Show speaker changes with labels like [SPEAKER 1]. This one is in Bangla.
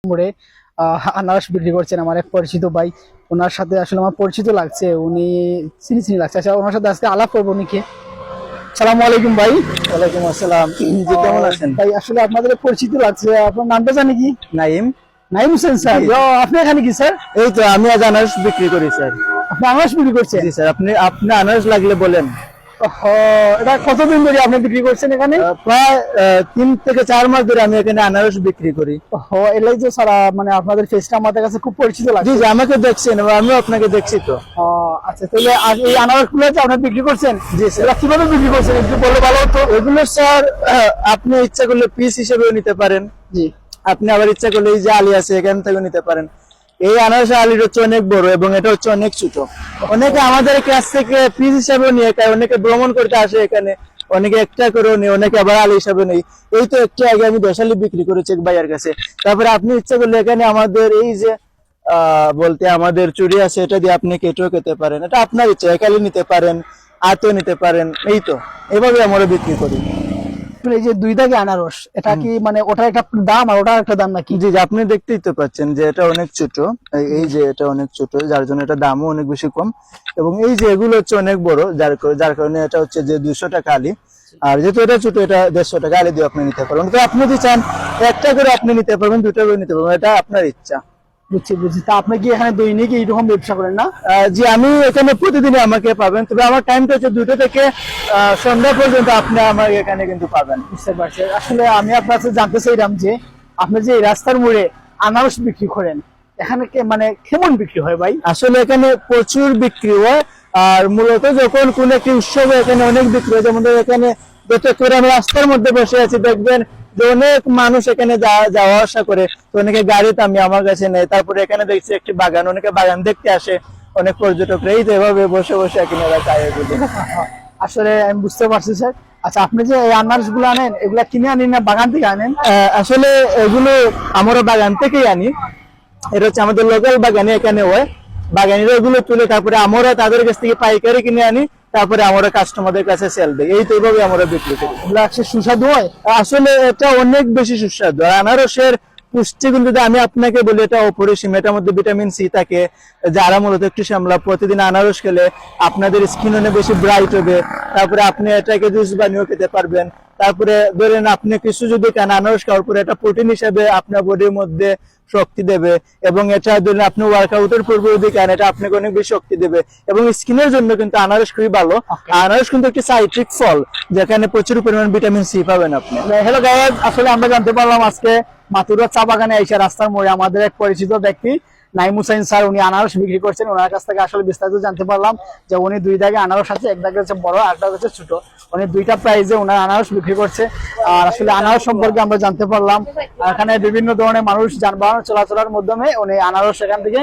[SPEAKER 1] মোড়ে আনারস বিক্রি করছেন আমার এক পরিচিত ভাই। ওনার সাথে আসলে আমার পরিচিত লাগছে, উনি চিনি চিনি লাগছে। আচ্ছা, ওনার সাথে আজকে আলাপ করবো। উনি কে? সালামু আলাইকুম ভাই।
[SPEAKER 2] ওয়ালাইকুম আসসালাম। জি, কেমন আছেন?
[SPEAKER 1] ভাই আসলে আপনাদের পরিচিত লাগছে, আপনার নামটা জানি কি?
[SPEAKER 2] নাইম।
[SPEAKER 1] নাইম হোসেন স্যার। আপনি এখানে কি স্যার?
[SPEAKER 2] এই তো আমি আজ আনারস বিক্রি করি স্যার।
[SPEAKER 1] আপনি আনারস বিক্রি করছেন?
[SPEAKER 2] জি স্যার, আপনি আনারস লাগলে বলেন।
[SPEAKER 1] এটা কতদিন ধরে আপনি বিক্রি করছেন এখানে?
[SPEAKER 2] প্রায় 3 থেকে 4 মাস ধরে আমি এখানে আনারস বিক্রি করি।
[SPEAKER 1] এলাই তো স্যার, মানে আপনাদের ফেসটা আমাদের কাছে খুব পরিচিত
[SPEAKER 2] জি
[SPEAKER 1] লাগছে।
[SPEAKER 2] জি, আমাকে দেখছেন এবং আমিও আপনাকে দেখছি তো।
[SPEAKER 1] আচ্ছা, তাহলে আজ এই আনারস গুলো আপনি বিক্রি করছেন?
[SPEAKER 2] জি স্যার।
[SPEAKER 1] এগুলা কিভাবে বিক্রি করছেন একটু বললে ভালো হতো।
[SPEAKER 2] এগুলো স্যার আপনি ইচ্ছা করলে পিস হিসেবেও নিতে পারেন।
[SPEAKER 1] জি।
[SPEAKER 2] আপনি আবার ইচ্ছা করলে এই যে আলি আছে এখান থেকে নিতে পারেন। এই আনারস আলির হচ্ছে অনেক বড় এবং এটা হচ্ছে অনেক ছোট। অনেকে আমাদের কাছ থেকে পিস হিসাবে নিয়ে খায়, অনেকে ভ্রমণ করতে আসে এখানে, অনেকে একটা করেও নেই, অনেকে আবার আলি হিসাবে নেই। এই তো একটু আগে আমি 10 আলি বিক্রি করেছি এক ভাইয়ের কাছে। তারপরে আপনি ইচ্ছা করলে এখানে আমাদের এই যে বলতে আমাদের চুড়ি আছে, এটা দিয়ে আপনি কেটেও খেতে পারেন। এটা আপনার ইচ্ছা, একালি নিতে পারেন, আতও নিতে পারেন। এই তো এভাবে আমরা বিক্রি করি।
[SPEAKER 1] এই যে 2 দাগে আনারস, এটা কি মানে ওটার একটা দাম আর ওটার একটা দাম নাকি?
[SPEAKER 2] জি জি, আপনি দেখতেই তো পাচ্ছেন যে এটা অনেক ছোট। এই যে এটা অনেক ছোট, যার জন্য এটা দামও অনেক বেশি কম। এবং এই যে এগুলো হচ্ছে অনেক বড়, যার কারণে এটা হচ্ছে যে 200 টাকা আলি। আর যেহেতু এটা ছোট, এটা 150 টাকা আলি দিয়ে আপনি নিতে পারবেন। তো আপনি যদি চান একটা করে আপনি নিতে পারবেন, 2টা করে নিতে পারবেন, এটা আপনার ইচ্ছা।
[SPEAKER 1] বুঝছি বুঝছি। তা আপনি কি এখানে দৈনিক এইরকম ব্যবসা করেন না?
[SPEAKER 2] জি, আমি এখানে প্রতিদিনই আমাকে পাবেন, তবে আমার টাইমটা হচ্ছে 2টা থেকে সন্ধ্যা পর্যন্ত আপনি আমার এখানে কিন্তু পাবেন।
[SPEAKER 1] বুঝতে পারছি। আসলে আমি আপনার কাছে জানতে চাইলাম যে আপনি যে এই রাস্তার মোড়ে আনারস বিক্রি করেন, এখানে মানে কেমন বিক্রি হয় ভাই?
[SPEAKER 2] আসলে এখানে প্রচুর বিক্রি হয়। আর মূলত যখন কোন একটি উৎসবে এখানে অনেক বিক্রি হয়, যেমন এখানে বিশেষ করে আমি রাস্তার মধ্যে বসে আছি, দেখবেন যে অনেক মানুষ এখানে যাওয়া আসা করে, তো অনেকে গাড়িতে আমি আমার কাছে নেই। তারপরে এখানে দেখছি একটি বাগান, অনেকে বাগান দেখতে আসে, অনেক পর্যটকরা এই তো এভাবে বসে বসে এখানে এরা খায় এগুলো।
[SPEAKER 1] আসলে আমি বুঝতে পারছি স্যার। আচ্ছা, আপনি যে এই আনারস গুলো আনেন, এগুলা কিনে আনেন না বাগান থেকে আনেন?
[SPEAKER 2] আসলে এগুলো আমরা বাগান থেকেই আনি। এটা হচ্ছে আমাদের লোকাল বাগানে এখানে হয়। বাগানিরা এগুলো তুলে তারপরে আমরা তাদের কাছ থেকে পাইকারি কিনে আনি, তারপরে আমরা কাস্টমারদের কাছে সেল দিই। এই তো এইভাবে আমরা বিক্রি করি।
[SPEAKER 1] এগুলা একটু সুস্বাদু হয়?
[SPEAKER 2] আসলে এটা অনেক বেশি সুস্বাদু। আর আনারসের পুষ্টিগুণ যদি আমি আপনাকে বলি, এটা অপরিসীম। এটার মধ্যে ভিটামিন সি থাকে, যারা মূলত একটু শ্যামলা, প্রতিদিন আনারস খেলে আপনাদের স্কিন অনেক বেশি ব্রাইট হবে। তারপরে আপনি এটাকে জুস বানিয়েও খেতে পারবেন। তারপরে ধরেন আপনি কিছু যদি খান, আনারস খাওয়ার পরে এটা প্রোটিন হিসেবে আপনার বডির মধ্যে শক্তি দেবে। এবং এটা ধরেন আপনি ওয়ার্কআউটের পূর্বে যদি খান, এটা আপনাকে অনেক বেশি শক্তি দেবে। এবং স্কিনের জন্য কিন্তু আনারস খুবই ভালো। আনারস কিন্তু একটি সাইট্রিক ফল, যেখানে প্রচুর পরিমাণ ভিটামিন সি পাবেন আপনি।
[SPEAKER 1] হ্যালো গাইস, আসলে আমরা জানতে পারলাম আজকে মাতুরা চা বাগানে এসে রাস্তার মোড়ে আমাদের এক পরিচিত ব্যক্তি নাইম হোসেন স্যার, উনি আনারস বিক্রি করছেন। ওনার কাছ থেকে আসলে বিস্তারিত জানতে পারলাম যে উনি 2 দাগে আনারস আছে, এক দাগে হচ্ছে বড় আর একটা হচ্ছে ছোট। উনি 2টা প্রাইজে ওনার আনারস বিক্রি করছে। আর আসলে আনারস সম্পর্কে আমরা জানতে পারলাম। এখানে বিভিন্ন ধরনের মানুষ যানবাহন চলাচলের মাধ্যমে উনি আনারস এখান থেকে